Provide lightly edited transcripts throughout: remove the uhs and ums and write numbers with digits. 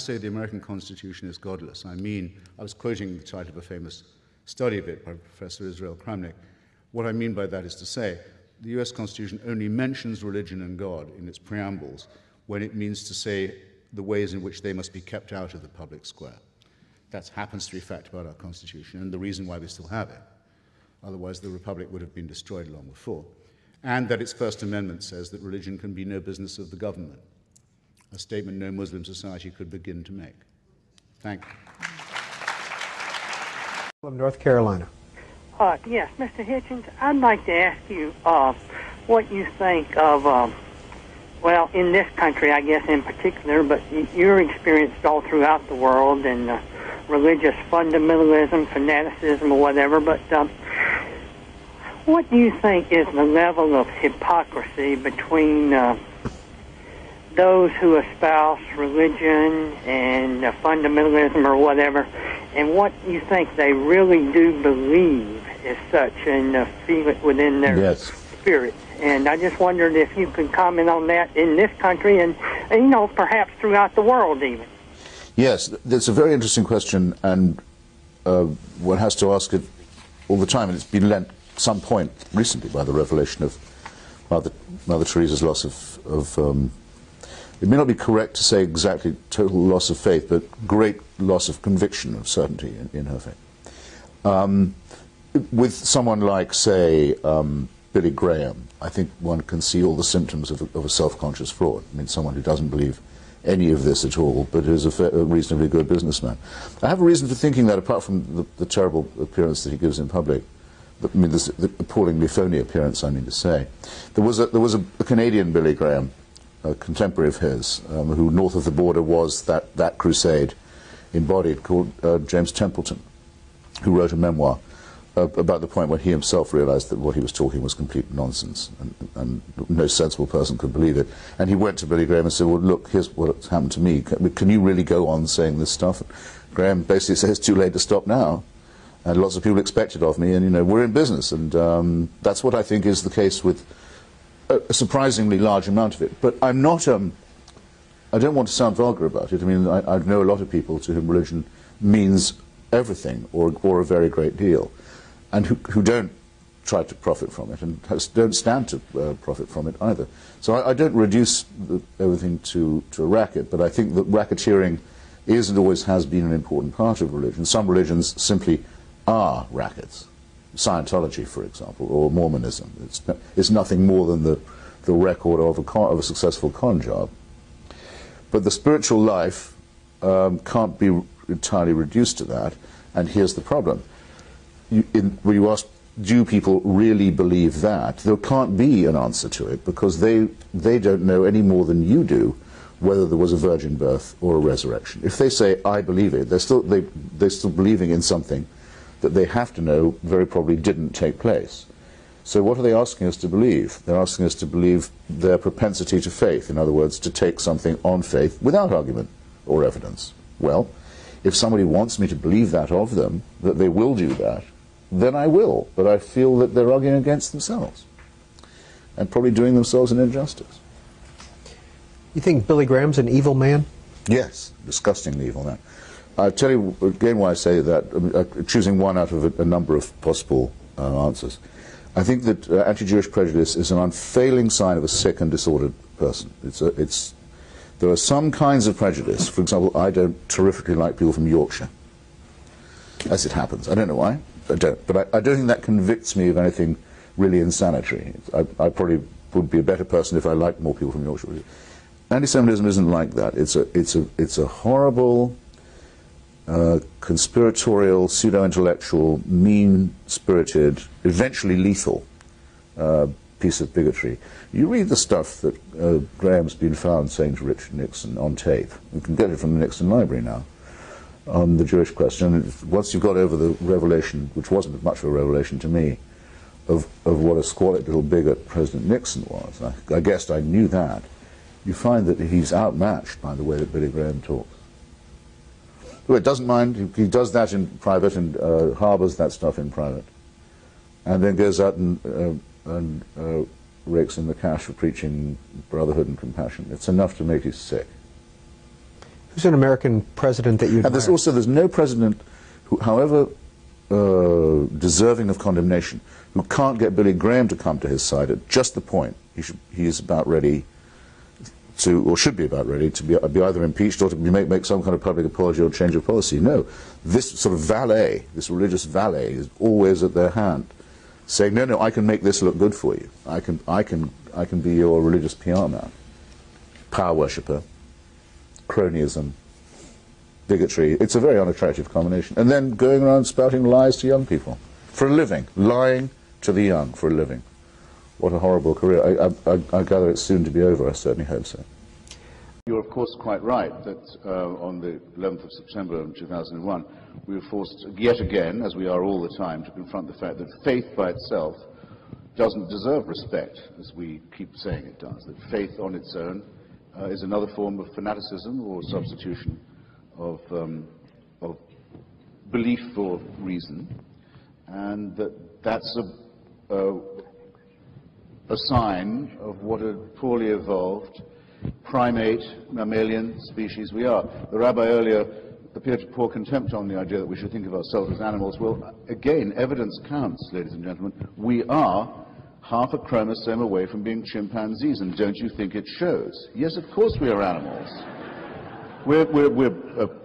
say the American Constitution is godless, I mean, I was quoting the title of a famous study of it by Professor Israel Kramnik. What I mean by that is to say, the US Constitution only mentions religion and God in its preambles when it means to say the ways in which they must be kept out of the public square. That happens to be a fact about our Constitution and the reason why we still have it. Otherwise, the Republic would have been destroyed long before. And that its First Amendment says that religion can be no business of the government, a statement no Muslim society could begin to make. Thank you. From North Carolina. Yes, Mr. Hitchens, I'd like to ask you what you think of, well, in this country, I guess in particular, but you're experienced all throughout the world in religious fundamentalism, fanaticism, or whatever, but what do you think is the level of hypocrisy between those who espouse religion and fundamentalism or whatever, and what you think they really do believe as such and feel it within their spirit? And I just wondered if you could comment on that in this country and, you know, perhaps throughout the world even. Yes, that's a very interesting question, and one has to ask it all the time, and it's been lent some point recently by the revelation of Mother Teresa's loss of it may not be correct to say exactly total loss of faith, but great loss of conviction, of certainty in her faith. With someone like, say, Billy Graham, I think one can see all the symptoms of a self-conscious fraud. I mean, someone who doesn't believe any of this at all, but is a reasonably good businessman. I have a reason for thinking that, apart from the terrible appearance that he gives in public, I mean, the appallingly phony appearance, I mean to say. There was a Canadian Billy Graham, a contemporary of his, who north of the border was that crusade embodied, called James Templeton, who wrote a memoir about the point when he himself realized that what he was talking was complete nonsense, and no sensible person could believe it. And he went to Billy Graham and said, well, look, here's what's happened to me. Can you really go on saying this stuff? And Graham basically says, it's too late to stop now. And lots of people expect it of me, and, you know, we're in business. And that's what I think is the case with a surprisingly large amount of it. But I'm not, I don't want to sound vulgar about it. I mean, I know a lot of people to whom religion means everything, or a very great deal, and who don't try to profit from it, and don't stand to profit from it either. So I don't reduce everything to a racket, but I think that racketeering is and always has been an important part of religion. Some religions simply are rackets. Scientology, for example, or Mormonism. It's nothing more than the record of a successful con job. But the spiritual life can't be entirely reduced to that, and here's the problem. When you ask, do people really believe that, there can't be an answer to it, because they don't know any more than you do whether there was a virgin birth or a resurrection. If they say, I believe it, they're still believing in something that they have to know very probably didn't take place. So what are they asking us to believe? They're asking us to believe their propensity to faith, in other words, to take something on faith without argument or evidence. Well, if somebody wants me to believe that of them, that they will do that, then I will, but I feel that they're arguing against themselves and probably doing themselves an injustice. You think Billy Graham's an evil man? Yes, disgustingly evil man. I'll tell you again why I say that, choosing one out of a number of possible answers. I think that anti-Jewish prejudice is an unfailing sign of a sick and disordered person. There are some kinds of prejudice. For example, I don't terrifically like people from Yorkshire, as it happens. I don't know why, I don't. But I don't think that convicts me of anything really insanitary. I probably would be a better person if I liked more people from Yorkshire. Anti-Semitism isn't like that. It's a horrible, conspiratorial, pseudo-intellectual, mean-spirited, eventually lethal piece of bigotry. You read the stuff that Graham's been found saying to Richard Nixon on tape. You can get it from the Nixon Library now, on the Jewish question. Once you've got over the revelation, which wasn't much of a revelation to me, of what a squalid little bigot President Nixon was, I guessed I knew that, you find that he's outmatched by the way that Billy Graham talks. Well, it doesn't mind, he does that in private and harbours that stuff in private, and then goes out and rakes in the cash for preaching brotherhood and compassion. It's enough to make you sick. Who's an American president that you admire? And there's no president who, however deserving of condemnation, who can't get Billy Graham to come to his side at just the point he is about ready to, or should be about ready to be either impeached or to make some kind of public apology or change of policy. No, this sort of valet, this religious valet, is always at their hand, saying, no, I can make this look good for you. I can be your religious PR man. Power worshipper, cronyism, bigotry. It's a very unattractive combination. And then going around spouting lies to young people for a living, lying to the young for a living. What a horrible career. I gather it's soon to be over. I certainly hope so. You're of course quite right that on the 11th of September 2001 we were forced yet again, as we are all the time, to confront the fact that faith by itself doesn't deserve respect, as we keep saying it does. That faith on its own is another form of fanaticism or substitution of belief for reason, and that's a sign of what a poorly evolved primate, mammalian species we are. The rabbi earlier appeared to pour contempt on the idea that we should think of ourselves as animals. Well, again, evidence counts, ladies and gentlemen. We are half a chromosome away from being chimpanzees, and don't you think it shows? Yes, of course we are animals. We're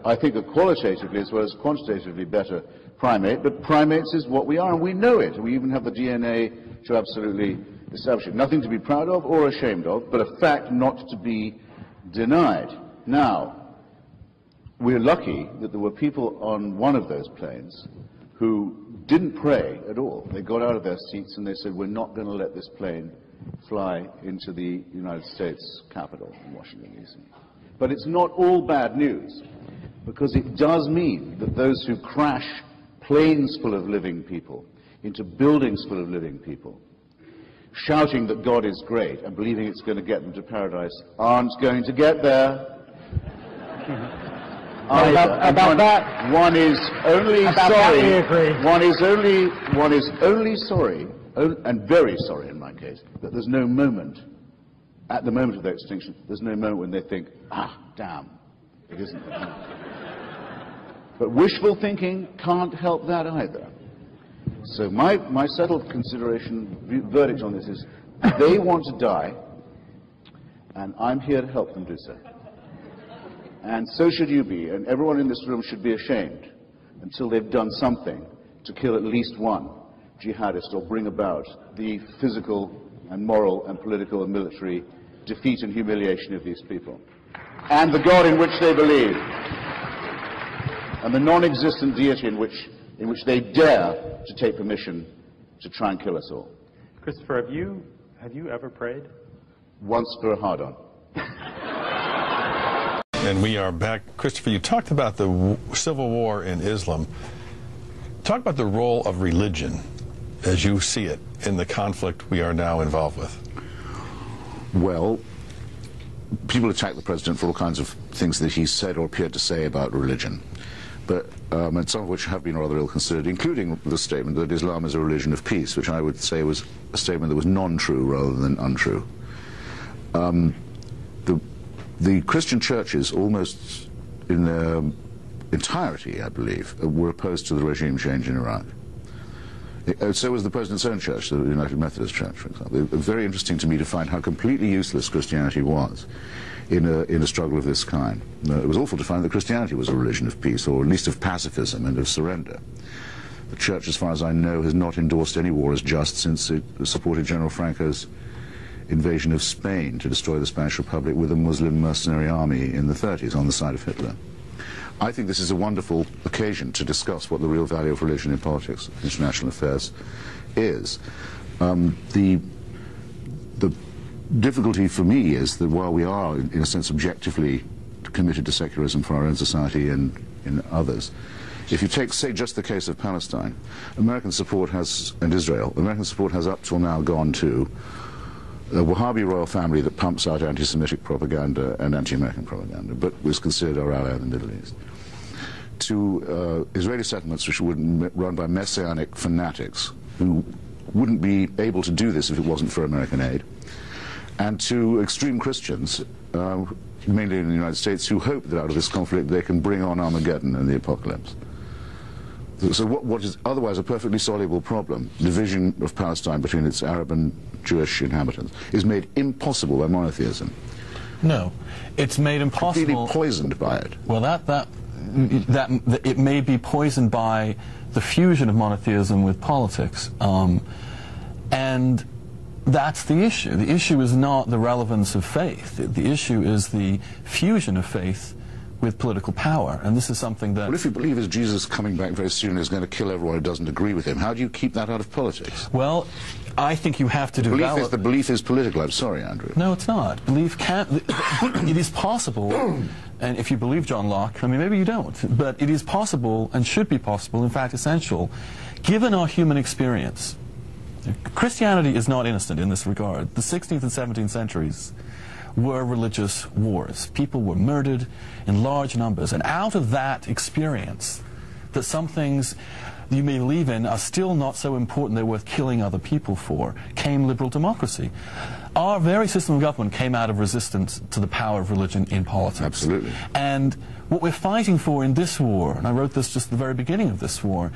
I think, a qualitatively as well as quantitatively better primate, but primates is what we are, and we know it. We even have the DNA to absolutely establish it. Nothing to be proud of or ashamed of, but a fact not to be denied. Now, we're lucky that there were people on one of those planes who didn't pray at all. They got out of their seats and they said, we're not going to let this plane fly into the United States Capitol in Washington, D.C. But it's not all bad news, because it does mean that those who crash planes full of living people into buildings full of living people, shouting that God is great and believing it's going to get them to paradise, aren't going to get there. About that, one is only about sorry. that we agree. One is only sorry, and very sorry in my case, that there's no moment, at the moment of their extinction, there's no moment when they think, damn, it isn't. But wishful thinking can't help that either. So my settled verdict on this is, they want to die, and I'm here to help them do so. And so should you be, and everyone in this room should be ashamed until they've done something to kill at least one jihadist or bring about the physical and moral and political and military defeat and humiliation of these people, and the God in which they believe, and the non-existent deity in which they dare to take permission to try and kill us all. Christopher, have you ever prayed? Once for a hard-on. And we are back. Christopher, you talked about the civil war in Islam. Talk about the role of religion, as you see it, in the conflict we are now involved with. Well, people attack the president for all kinds of things that he said or appeared to say about religion, but and some of which have been rather ill-considered, including the statement that Islam is a religion of peace, which I would say was a statement that was non-true rather than untrue. The Christian churches, almost in their entirety, I believe, were opposed to the regime change in Iraq. So was the President's own church, the United Methodist Church, for example. It was very interesting to me to find how completely useless Christianity was in a struggle of this kind. It was awful to find that Christianity was a religion of peace, or at least of pacifism and of surrender. The Church, as far as I know, has not endorsed any war as just since it supported General Franco's invasion of Spain to destroy the Spanish Republic with a Muslim mercenary army in the 30s on the side of Hitler. I think this is a wonderful occasion to discuss what the real value of religion in politics, international affairs, is. The difficulty for me is that while we are, in a sense, objectively committed to secularism for our own society and in others, if you take, say, just the case of Palestine, American support has, and Israel, American support has up till now gone to a Wahhabi royal family that pumps out anti-Semitic propaganda and anti-American propaganda, but was considered our ally in the Middle East, to Israeli settlements which were run by messianic fanatics who wouldn't be able to do this if it wasn't for American aid, and to extreme Christians mainly in the United States, who hope that out of this conflict they can bring on Armageddon and the apocalypse. So what is otherwise a perfectly soluble problem, division of Palestine between its Arab and Jewish inhabitants, is made impossible by monotheism. No, it's made impossible. Completely poisoned by it. Well, it may be poisoned by the fusion of monotheism with politics, and that's the issue. The issue is not the relevance of faith. The issue is the fusion of faith with political power, and this is something that... Well, if you believe as Jesus coming back very soon is going to kill everyone who doesn't agree with him, how do you keep that out of politics? Well, I think you have to develop... The belief is political. I'm sorry, Andrew. No, it's not. Belief can't... It is possible, and if you believe John Locke, I mean, maybe you don't, but it is possible and should be possible, in fact essential, given our human experience. Christianity is not innocent in this regard. The 16th and 17th centuries were religious wars. People were murdered in large numbers, and out of that experience, that some things you may believe in are still not so important they're worth killing other people for, came liberal democracy. Our very system of government came out of resistance to the power of religion in politics. Absolutely. And what we're fighting for in this war, and I wrote this just at the very beginning of this war,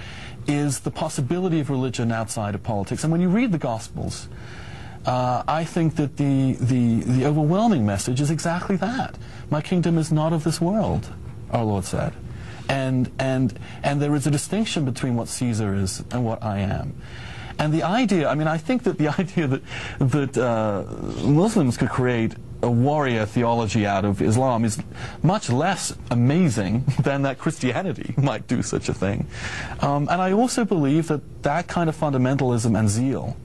is the possibility of religion outside of politics. And when you read the Gospels, I think that the overwhelming message is exactly that. My kingdom is not of this world, our Lord said. And there is a distinction between what Caesar is and what I am. And the idea, I mean, I think that the idea that Muslims could create a warrior theology out of Islam is much less amazing than that Christianity might do such a thing. And I also believe that that kind of fundamentalism and zeal,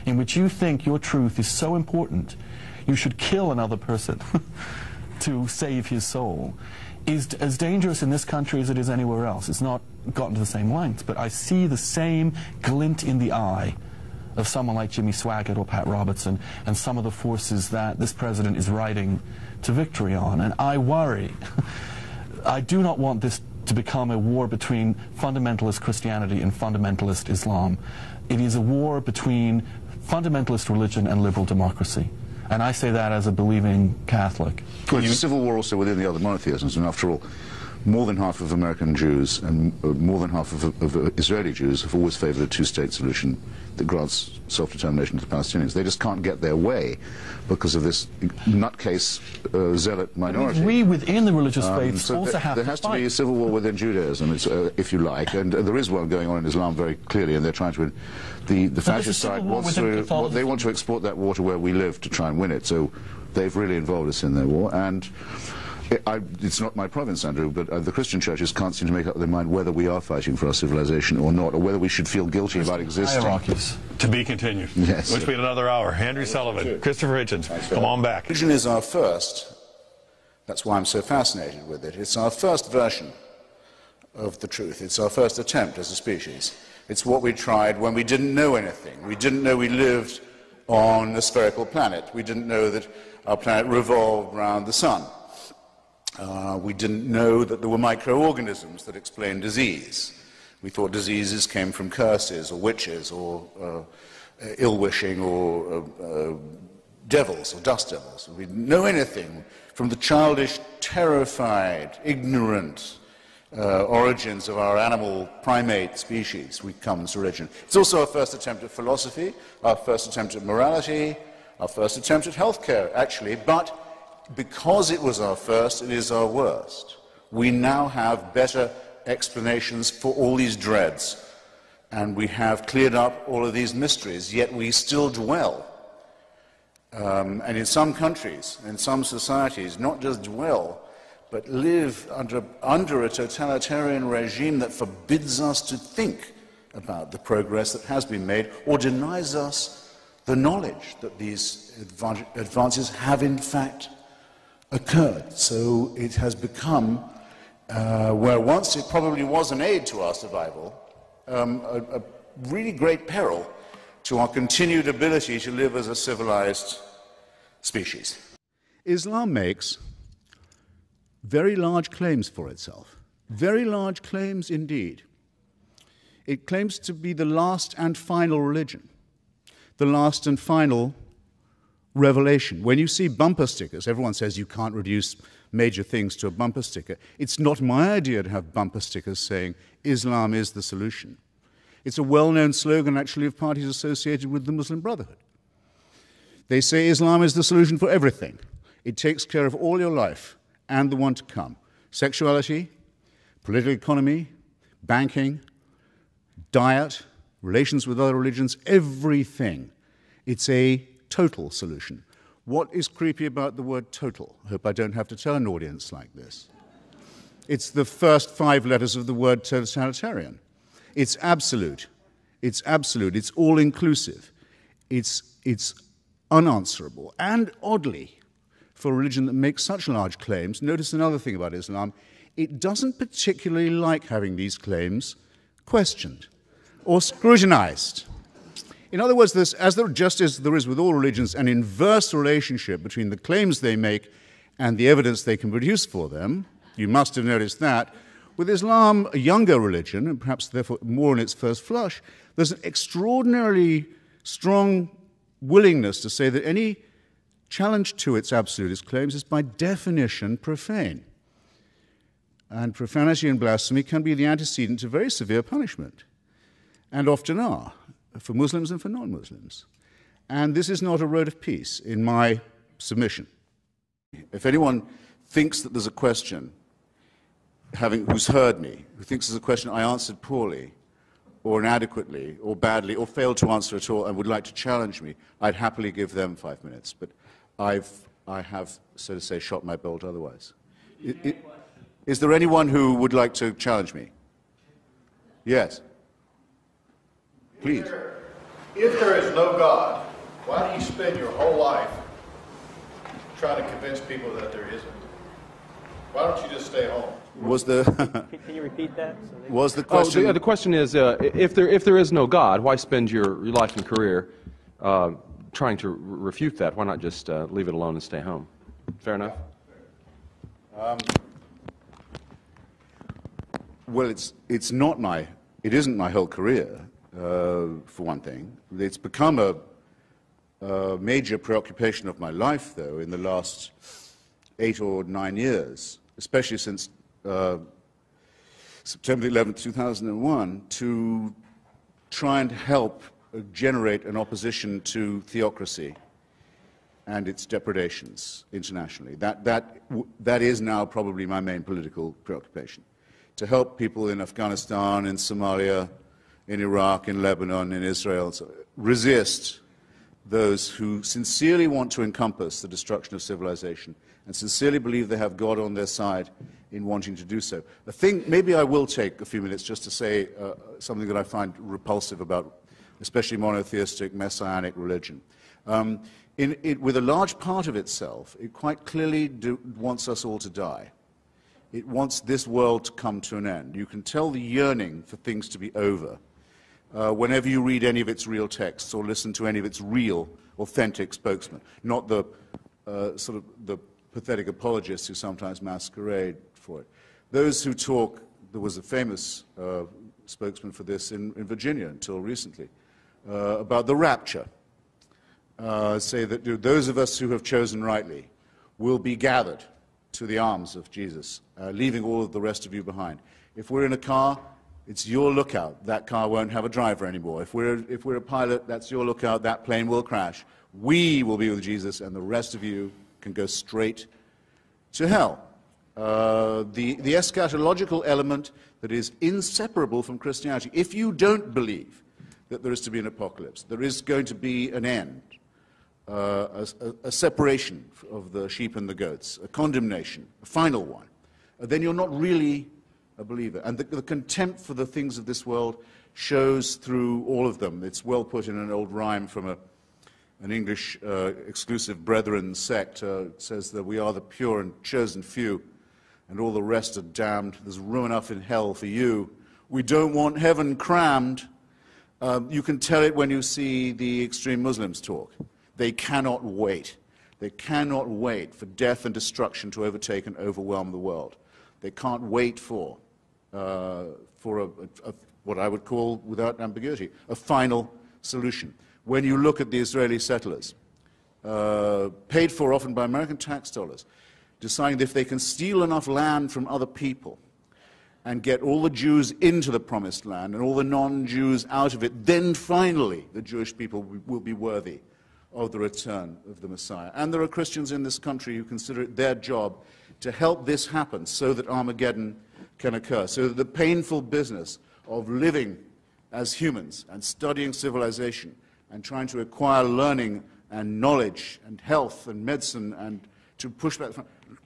in which you think your truth is so important, you should kill another person to save his soul, is as dangerous in this country as it is anywhere else. It's not gotten to the same length, but I see the same glint in the eye of someone like Jimmy Swaggart or Pat Robertson and some of the forces that this president is riding to victory on. And I worry. I do not want this to become a war between fundamentalist Christianity and fundamentalist Islam. It is a war between fundamentalist religion and liberal democracy. And I say that as a believing Catholic. Well, it's a civil war also within the other monotheisms, and after all, more than half of American Jews and more than half of Israeli Jews have always favored a two-state solution that grants self-determination to the Palestinians. They just can't get their way because of this nutcase zealot minority. We within the religious faiths so also have there has to be a civil war within Judaism, if you like, and there is one going on in Islam very clearly, and they're trying to... The fascist side wants to... Well, they want to export that war to where we live to try and win it, so they've really involved us in their war, and... it's not my province, Andrew, but the Christian churches can't seem to make up their mind whether we are fighting for our civilization or not, or whether we should feel guilty about existing. Hierarchies. To be continued. Yes. Which we had another hour. Andrew Sullivan, Christopher Hitchens, come on back. Religion is our first. That's why I'm so fascinated with it. It's our first version of the truth. It's our first attempt as a species. It's what we tried when we didn't know anything. We didn't know we lived on a spherical planet. We didn't know that our planet revolved around the sun. We didn't know that there were microorganisms that explained disease. We thought diseases came from curses or witches or ill-wishing or devils or dust devils. We didn't know anything from the childish, terrified, ignorant origins of our animal primate species. We come to religion. It's also our first attempt at philosophy, our first attempt at morality, our first attempt at healthcare, actually, but because it was our first, it is our worst. We now have better explanations for all these dreads, and we have cleared up all of these mysteries, yet we still dwell. And in some countries, in some societies, not just dwell, but live under a totalitarian regime that forbids us to think about the progress that has been made, or denies us the knowledge that these advances have in fact occurred. So it has become, where once it probably was an aid to our survival, a really great peril to our continued ability to live as a civilized species. Islam makes very large claims for itself. Very large claims indeed. It claims to be the last and final religion. The last and final revelation. When you see bumper stickers, everyone says you can't reduce major things to a bumper sticker. It's not my idea to have bumper stickers saying Islam is the solution. It's a well-known slogan, actually, of parties associated with the Muslim Brotherhood. They say Islam is the solution for everything. It takes care of all your life and the one to come. Sexuality, political economy, banking, diet, relations with other religions, everything. It's a total solution. What is creepy about the word total? I hope I don't have to tell an audience like this. It's the first 5 letters of the word totalitarian. It's absolute. It's absolute. It's all-inclusive. It's unanswerable. And oddly, for a religion that makes such large claims, notice another thing about Islam, it doesn't particularly like having these claims questioned or scrutinized. In other words, just as there is with all religions an inverse relationship between the claims they make and the evidence they can produce for them, you must have noticed that, with Islam, a younger religion, and perhaps therefore more in its first flush, there's an extraordinarily strong willingness to say that any challenge to its absolutist claims is by definition profane. And profanity and blasphemy can be the antecedent to very severe punishment, and often are, for Muslims and for non-Muslims. And this is not a road of peace, in my submission. If anyone thinks that there's a question, who's heard me, who thinks there's a question I answered poorly, or inadequately, or badly, or failed to answer at all, and would like to challenge me, I'd happily give them 5 minutes. But I have, so to say, shot my bolt otherwise. Is there anyone who would like to challenge me? Yes. Please. If there is no God, why do you spend your whole life trying to convince people that there isn't? Why don't you just stay home? Was the Can you repeat that? Was the question? The question is, if there is no God, why spend your life and career trying to refute that? Why not just leave it alone and stay home? Fair enough. Well, it isn't my whole career, for one thing. It's become a major preoccupation of my life, though, in the last 8 or 9 years, especially since September 11, 2001, to try and help generate an opposition to theocracy and its depredations internationally. That is now probably my main political preoccupation. To help people in Afghanistan, in Somalia, in Iraq, in Lebanon, in Israel, resist those who sincerely want to encompass the destruction of civilization and sincerely believe they have God on their side in wanting to do so. Maybe I will take a few minutes just to say something that I find repulsive about especially monotheistic, messianic religion. With a large part of itself, it quite clearly wants us all to die. It wants this world to come to an end. You can tell the yearning for things to be over whenever you read any of its real texts or listen to any of its real, authentic spokesmen, not the sort of the pathetic apologists who sometimes masquerade for it. Those who talk, there was a famous spokesman for this in Virginia until recently, about the rapture, say that those of us who have chosen rightly will be gathered to the arms of Jesus, leaving all of the rest of you behind. If we're in a car, it's your lookout. That car won't have a driver anymore. If we're a pilot, that's your lookout. That plane will crash. We will be with Jesus, and the rest of you can go straight to hell. The eschatological element that is inseparable from Christianity. If you don't believe that there is to be an apocalypse, there is going to be an end, a separation of the sheep and the goats, a condemnation, a final one, then you're not really a believer. And the contempt for the things of this world shows through all of them. It's well put in an old rhyme from an English exclusive brethren sect. It says that we are the pure and chosen few, and all the rest are damned. There's room enough in hell for you. We don't want heaven crammed. You can tell it when you see the extreme Muslims talk. They cannot wait. They cannot wait for death and destruction to overtake and overwhelm the world. They can't wait for what I would call, without ambiguity, a final solution. When you look at the Israeli settlers, paid for often by American tax dollars, deciding that if they can steal enough land from other people and get all the Jews into the promised land and all the non-Jews out of it, then finally the Jewish people will be worthy of the return of the Messiah. And there are Christians in this country who consider it their job to help this happen so that Armageddon can occur, so that the painful business of living as humans and studying civilization and trying to acquire learning and knowledge and health and medicine and to push back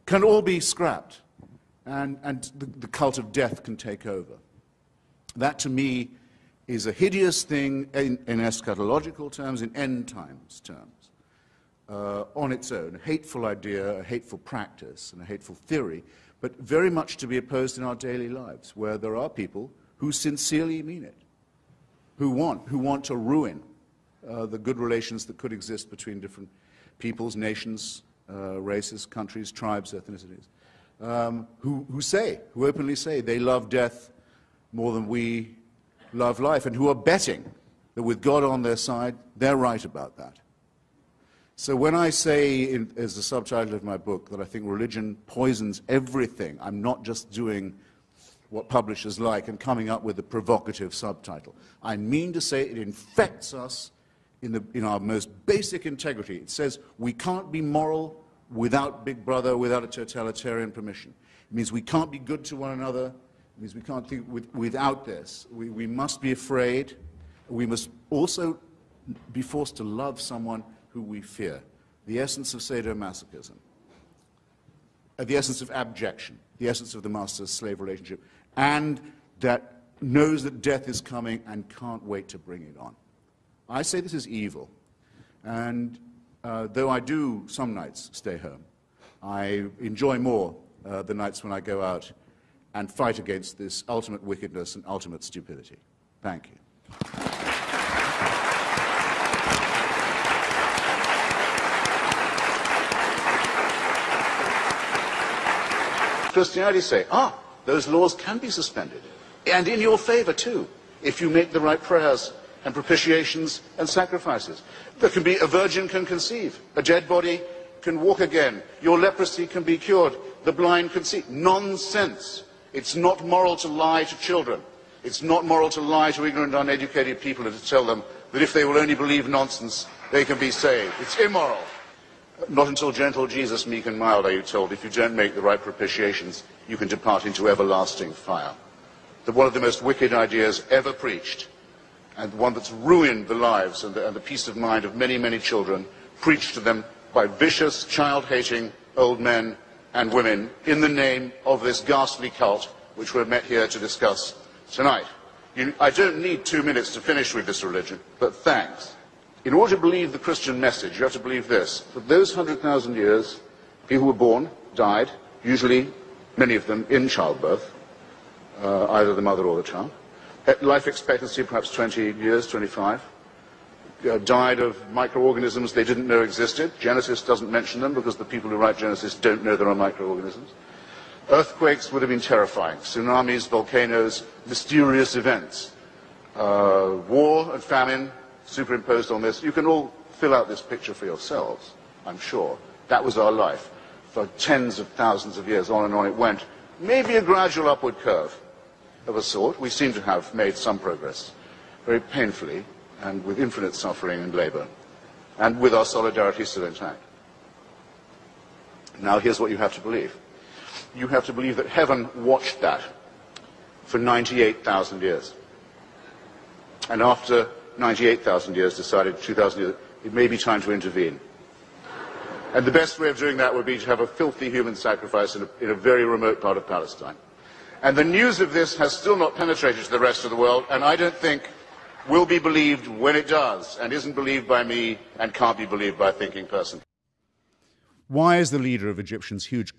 can all be scrapped, and the cult of death can take over. That, to me, is a hideous thing in eschatological terms, in end times terms, on its own. A hateful idea, a hateful practice, and a hateful theory, but very much to be opposed in our daily lives, where there are people who sincerely mean it, who want to ruin the good relations that could exist between different peoples, nations, races, countries, tribes, ethnicities, who openly say they love death more than we love life, and who are betting that with God on their side, they're right about that. So when I say, as the subtitle of my book, that I think religion poisons everything, I'm not just doing what publishers like and coming up with a provocative subtitle. I mean to say it infects us in our most basic integrity. It says we can't be moral without Big Brother, without a totalitarian permission. It means we can't be good to one another. It means we can't think without this. We must be afraid. We must also be forced to love someone who we fear. The essence of sadomasochism. The essence of abjection. The essence of the master-slave relationship. And that knows that death is coming and can't wait to bring it on. I say this is evil. And though I do some nights stay home, I enjoy more the nights when I go out and fight against this ultimate wickedness and ultimate stupidity. Thank you. Christianity say, those laws can be suspended, and in your favor too, if you make the right prayers and propitiations and sacrifices. There can be, a virgin can conceive, a dead body can walk again, your leprosy can be cured, the blind can see. Nonsense. It's not moral to lie to children. It's not moral to lie to ignorant, uneducated people and to tell them that if they will only believe nonsense, they can be saved. It's immoral. Not until gentle Jesus, meek and mild, are you told, if you don't make the right propitiations, you can depart into everlasting fire. That one of the most wicked ideas ever preached, and one that's ruined the lives and the peace of mind of many, many children, preached to them by vicious, child-hating old men and women in the name of this ghastly cult which we're met here to discuss tonight. I don't need 2 minutes to finish with this religion, but thanks. In order to believe the Christian message, you have to believe this. For those 100,000 years, people were born, died, usually, many of them, in childbirth, either the mother or the child. At life expectancy, perhaps 20 years, 25. Died of microorganisms they didn't know existed. Genesis doesn't mention them because the people who write Genesis don't know there are microorganisms. Earthquakes would have been terrifying. Tsunamis, volcanoes, mysterious events. War and famine superimposed on this. You can all fill out this picture for yourselves, I'm sure. That was our life. For tens of thousands of years, on and on it went. Maybe a gradual upward curve of a sort. We seem to have made some progress, very painfully, and with infinite suffering and labor, and with our solidarity still intact. Now here's what you have to believe. You have to believe that heaven watched that for 98,000 years. And after 98,000 years decided 2,000 years, it may be time to intervene. And the best way of doing that would be to have a filthy human sacrifice in a very remote part of Palestine. And the news of this has still not penetrated to the rest of the world, and I don't think will be believed when it does, and isn't believed by me, and can't be believed by a thinking person. Why is the leader of Egypt's huge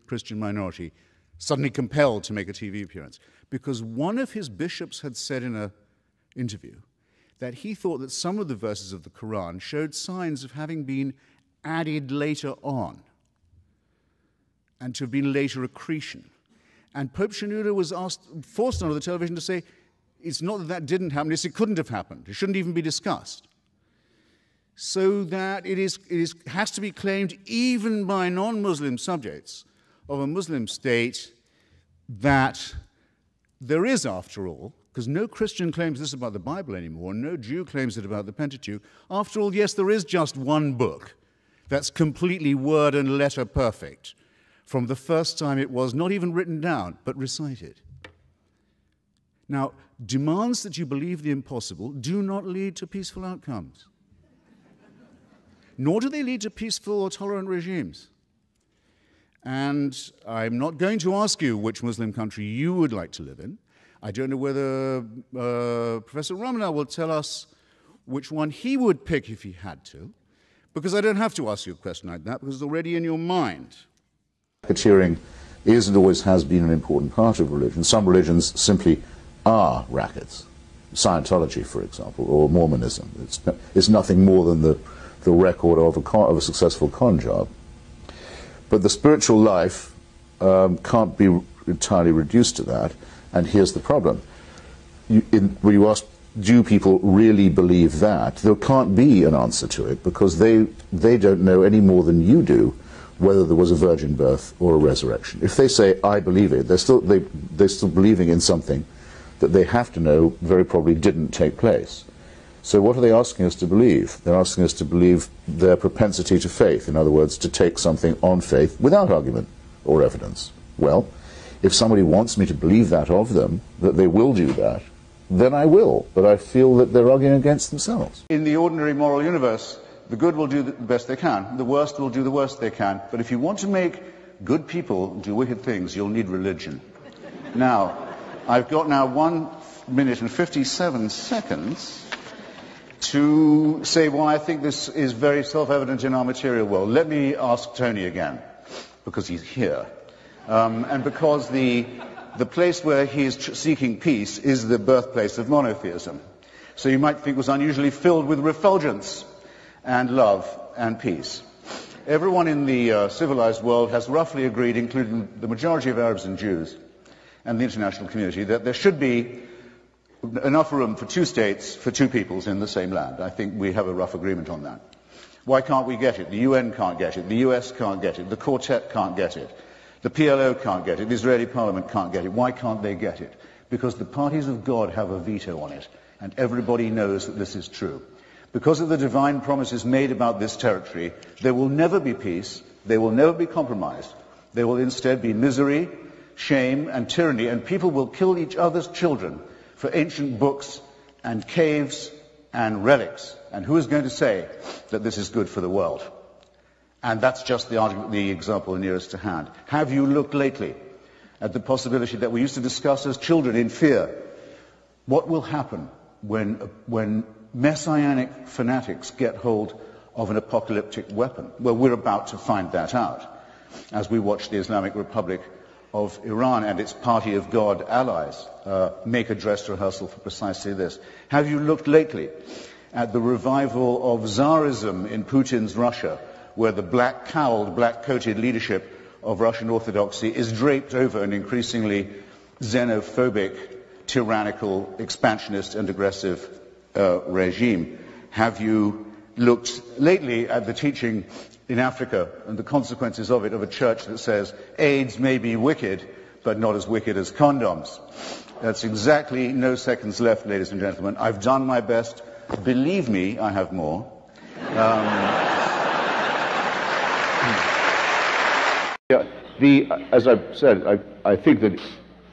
Christian minority suddenly compelled to make a TV appearance? Because one of his bishops had said in an interview that he thought that some of the verses of the Quran showed signs of having been added later on and to have been later accretion. And Pope Shenouda was forced onto the television to say, it's not that that didn't happen, it's it couldn't have happened. It shouldn't even be discussed. so that it has to be claimed even by non-Muslim subjects of a Muslim state that there is, after all, because no Christian claims this about the Bible anymore, no Jew claims it about the Pentateuch, after all, yes, there is just one book that's completely word and letter perfect from the first time it was not even written down, but recited. Now, demands that you believe the impossible do not lead to peaceful outcomes, nor do they lead to peaceful or tolerant regimes. And I'm not going to ask you which Muslim country you would like to live in. I don't know whether Professor Ramana will tell us which one he would pick if he had to, because I don't have to ask you a question like that, because it's already in your mind. Racketeering is and always has been an important part of religion. Some religions simply are rackets. Scientology, for example, or Mormonism. It's nothing more than the record of a successful con job. But the spiritual life can't be entirely reduced to that, and here's the problem. When you ask, do people really believe that, there can't be an answer to it, because they don't know any more than you do whether there was a virgin birth or a resurrection. If they say, I believe it, they're still believing in something that they have to know very probably didn't take place. So what are they asking us to believe? They're asking us to believe their propensity to faith, in other words, to take something on faith without argument or evidence. Well, if somebody wants me to believe that of them, that they will do that, then I will, but I feel that they're arguing against themselves. In the ordinary moral universe, the good will do the best they can, the worst will do the worst they can, but if you want to make good people do wicked things, you'll need religion. Now, I've got now 1 minute and 57 seconds to say why I think this is very self-evident in our material world. Let me ask Tony again, because he's here, and because the place where he is seeking peace is the birthplace of monotheism. So you might think it was unusually filled with refulgence and love and peace. Everyone in the civilized world has roughly agreed, including the majority of Arabs and Jews and the international community, that there should be enough room for two states, for two peoples in the same land. I think we have a rough agreement on that. Why can't we get it? The UN can't get it. The US can't get it. The Quartet can't get it. The PLO can't get it. The Israeli parliament can't get it. Why can't they get it? Because the parties of God have a veto on it, and everybody knows that this is true. Because of the divine promises made about this territory, there will never be peace, there will never be compromise. There will instead be misery, shame, and tyranny, and people will kill each other's children for ancient books and caves and relics. And who is going to say that this is good for the world? And that's just the example nearest to hand. Have you looked lately at the possibility that we used to discuss as children in fear? What will happen when messianic fanatics get hold of an apocalyptic weapon? Well, we're about to find that out as we watch the Islamic Republic of Iran and its party of God allies make a dress rehearsal for precisely this. Have you looked lately at the revival of Tsarism in Putin's Russia, where the black-cowled, black-coated leadership of Russian Orthodoxy is draped over an increasingly xenophobic, tyrannical, expansionist and aggressive regime? Have you looked lately at the teaching in Africa and the consequences of it, of a church that says AIDS may be wicked, but not as wicked as condoms? That's exactly no seconds left, ladies and gentlemen. I've done my best. Believe me, I have more. As I've said, I think that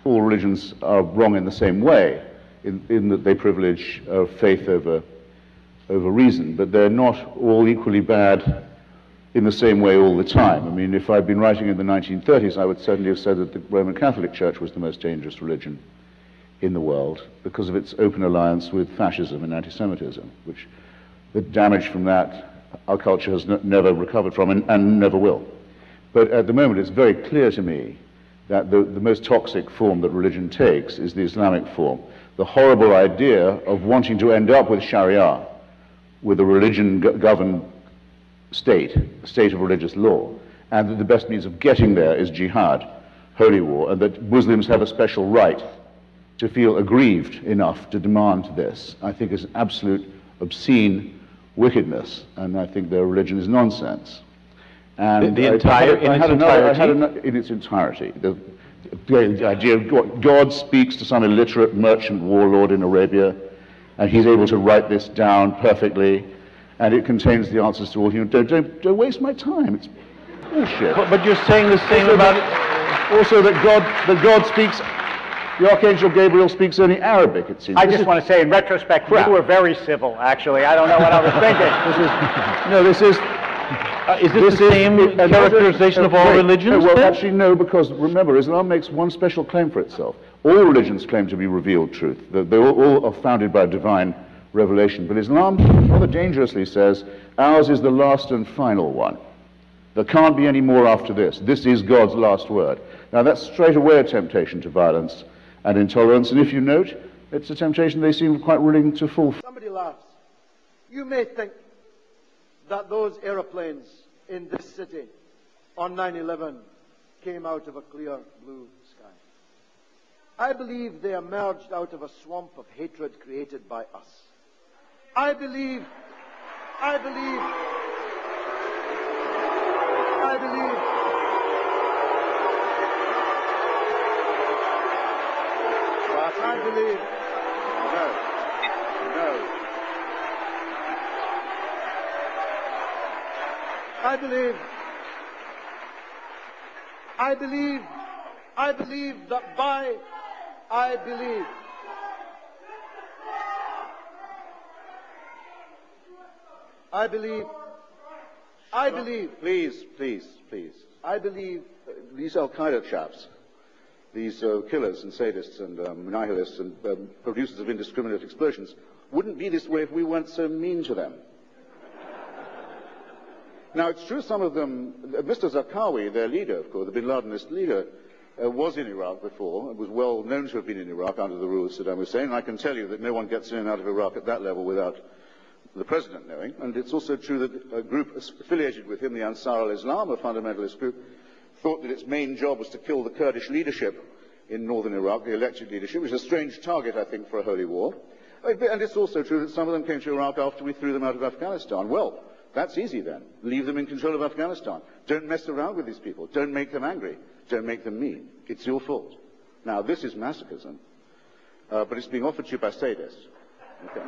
all religions are wrong in the same way, in that they privilege faith over reason, but they're not all equally bad in the same way all the time. I mean, if I'd been writing in the 1930s, I would certainly have said that the Roman Catholic Church was the most dangerous religion in the world because of its open alliance with fascism and anti-Semitism, which the damage from that our culture has never recovered from and never will. But at the moment, it's very clear to me that the most toxic form that religion takes is the Islamic form. The horrible idea of wanting to end up with Sharia, with a religion-governed state, a state of religious law, and that the best means of getting there is jihad, holy war, and that Muslims have a special right to feel aggrieved enough to demand this, I think is an absolute, obscene, wickedness, and I think their religion is nonsense. And in its entirety? In its entirety. The idea of God speaks to some illiterate merchant warlord in Arabia, and he's able to write this down perfectly, and it contains the answers to all human. Don't waste my time. It's bullshit. But you're saying the same about it. Also, that God speaks. The Archangel Gabriel speaks only Arabic, it seems. I just want to say, in retrospect, you were very civil, actually. I don't know what I was thinking. Is this the same characterization of all religions? Well, actually, no, because remember, Islam makes one special claim for itself. All religions claim to be revealed truth. They all are founded by divine revelation. But Islam rather dangerously says, ours is the last and final one. There can't be any more after this. This is God's last word. Now, that's straight away a temptation to violence and intolerance, and if you note, it's a temptation they seem quite willing to fulfill. Somebody laughs. You may think that those aeroplanes in this city on 9/11 came out of a clear blue sky. I believe they emerged out of a swamp of hatred created by us. I believe Please. I believe these Al-Qaeda chaps, these killers and sadists and nihilists and producers of indiscriminate explosions, wouldn't be this way if we weren't so mean to them. Now, it's true some of them, Mr. Zarqawi, their leader, of course, the bin Ladenist leader, was in Iraq before, and was well known to have been in Iraq under the rule of Saddam Hussein. And I can tell you that no one gets in and out of Iraq at that level without the president knowing. And it's also true that a group affiliated with him, the Ansar al-Islam, a fundamentalist group, thought that its main job was to kill the Kurdish leadership in northern Iraq, the elected leadership, which is a strange target, I think, for a holy war. And it's also true that some of them came to Iraq after we threw them out of Afghanistan. Well, that's easy then. Leave them in control of Afghanistan. Don't mess around with these people. Don't make them angry. Don't make them mean. It's your fault. Now, this is masochism, but it's being offered to you by sadists. Okay.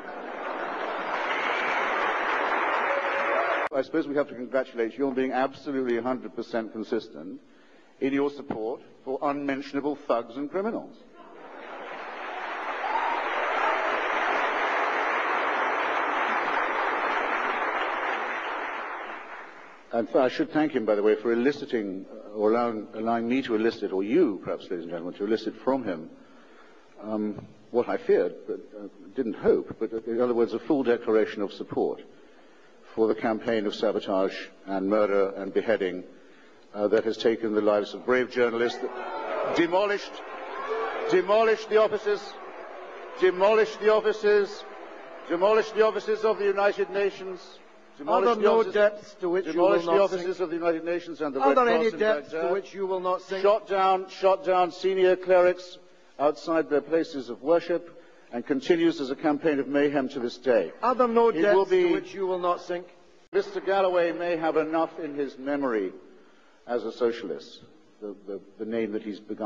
I suppose we have to congratulate you on being absolutely 100% consistent in your support for unmentionable thugs and criminals. And I should thank him, by the way, for eliciting, or allowing me to elicit, or you, perhaps, ladies and gentlemen, to elicit from him what I feared, but didn't hope, but in other words, a full declaration of support for the campaign of sabotage and murder and beheading that has taken the lives of brave journalists, demolished the offices of the United Nations. Are there no depths to which you will not sink? Demolished the offices of the United Nations and the Red Cross. Are there any depths to which you will not sink? Shot down senior clerics outside their places of worship, and continues as a campaign of mayhem to this day. Are there no depths to which you will not sink? Mr. Galloway may have enough in his memory as a socialist, the name that he's begun